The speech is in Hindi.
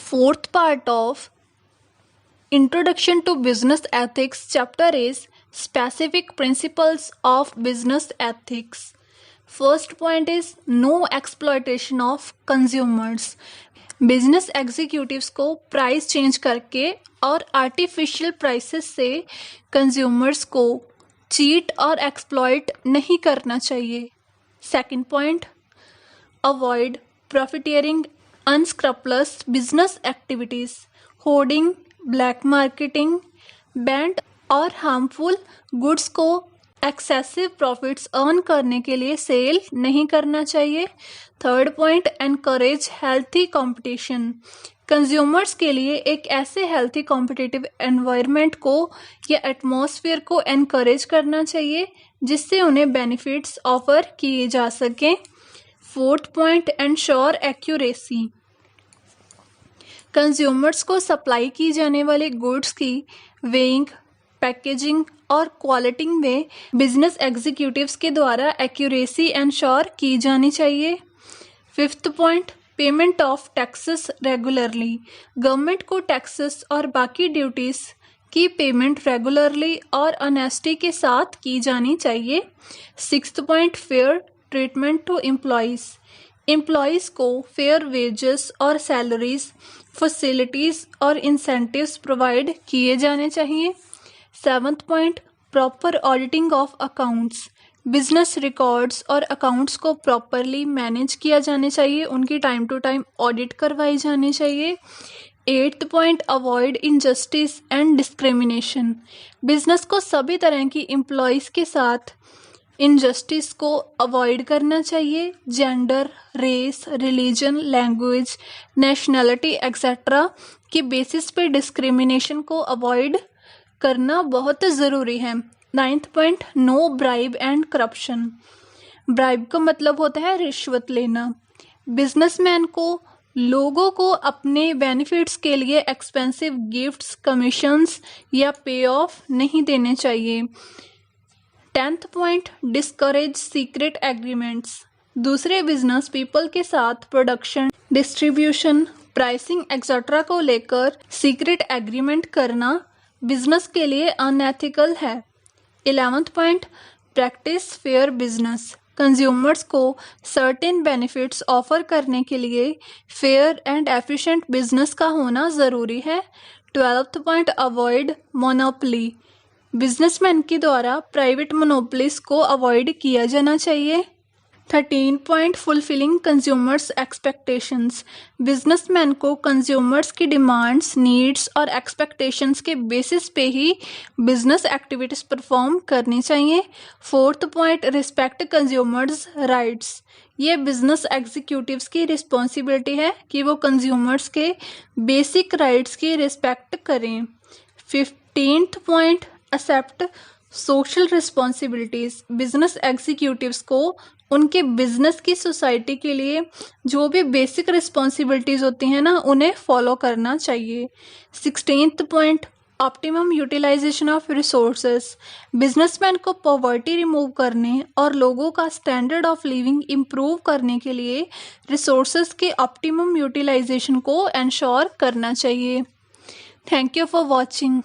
Fourth part of Introduction to Business Ethics chapter is Specific Principles of Business Ethics. First point is no exploitation of consumers. Business executives को प्राइस चेंज करके और आर्टिफिशियल प्राइसेस से कंज्यूमर्स को चीट और एक्सप्लॉइट नहीं करना चाहिए. Second point, avoid profiteering unscrupulous business activities. Hoarding, black marketing, banned और हार्मफुल गुड्स को एक्सेसिव प्रॉफिट्स अर्न करने के लिए सेल नहीं करना चाहिए. Third point, encourage healthy competition. Consumers के लिए एक ऐसे हेल्थी कॉम्पिटिटिव एनवायरनमेंट को या एटमॉस्फेयर को एनकरेज करना चाहिए जिससे उन्हें बेनिफिट्स ऑफर किए जा सकें. Fourth point, ensure accuracy. Consumers को सप्लाई की जाने वाले गुड्स की वेइंग, पैकेजिंग और क्वालिटी में बिजनेस एग्जीक्यूटिव्स के द्वारा एक्यूरेसी एंश्योर की जानी चाहिए. Fifth point, payment of taxes regularly. Government को टैक्सेस और बाकी ड्यूटीज की पेमेंट रेगुलरली और ऑनेस्टी के साथ की जानी चाहिए. Sixth point, fair treatment to employees. Employees को फेयर वेजेस और सैलरीज, फैसिलिटीज़ और इंसेंटिव्स प्रोवाइड किए जाने चाहिए. Seventh point, proper auditing of accounts. Business records और अकाउंट्स को प्रॉपरली मैनेज किया जाने चाहिए, उनकी टाइम टू टाइम ऑडिट करवाई जानी चाहिए. Eighth point, avoid injustice and discrimination. Business को सभी तरह की एम्प्लॉयज़ के साथ इनजस्टिस को अवॉइड करना चाहिए. Gender, race, religion, language, nationality etcetera की बेसिस पे डिस्क्रिमिनेशन को अवॉइड करना बहुत ज़रूरी है. Ninth point, no bribe and corruption. Bribe का मतलब होता है रिश्वत लेना. बिजनेसमैन को लोगों को अपने बेनिफिट्स के लिए एक्सपेंसिव गिफ्ट्स, कमीशंस या पे ऑफ नहीं देने चाहिए. Tenth point, discourage secret agreements. दूसरे बिजनेस पीपल के साथ प्रोडक्शन, डिस्ट्रीब्यूशन, प्राइसिंग एक्सेट्रा को लेकर सीक्रेट एग्रीमेंट करना बिजनेस के लिए अनएथिकल है. 11th point, practice fair business. Consumers को सर्टेन बेनिफिट्स ऑफर करने के लिए फेयर एंड एफिशिएंट बिजनेस का होना ज़रूरी है. 12th point, avoid monopoly. Businessman के द्वारा प्राइवेट मोनोपोलीज को अवॉइड किया जाना चाहिए. 13 point, fulfilling consumers expectations. Businessman को कंज्यूमर्स की डिमांड्स, नीड्स और एक्सपेक्टेशंस के बेसिस पे ही बिजनेस एक्टिविटीज़ परफॉर्म करनी चाहिए. 4th point, respect consumers rights. ये बिजनेस एग्जीक्यूटिव्स की रिस्पॉन्सिबिलिटी है कि वो कंज्यूमर्स के बेसिक राइट्स की रिस्पेक्ट करें. 15th point, accept social responsibilities. Business executives को उनके बिजनेस की सोसाइटी के लिए जो भी बेसिक रिस्पॉन्सिबिलिटीज़ होती हैं ना, उन्हें फॉलो करना चाहिए. 16th point, optimum utilization of resources. Businessman को पॉवर्टी रिमूव करने और लोगों का स्टैंडर्ड ऑफ लिविंग इम्प्रूव करने के लिए रिसोर्सेस के ऑप्टिमम यूटिलाइजेशन को एंश्योर करना चाहिए. Thank you for watching.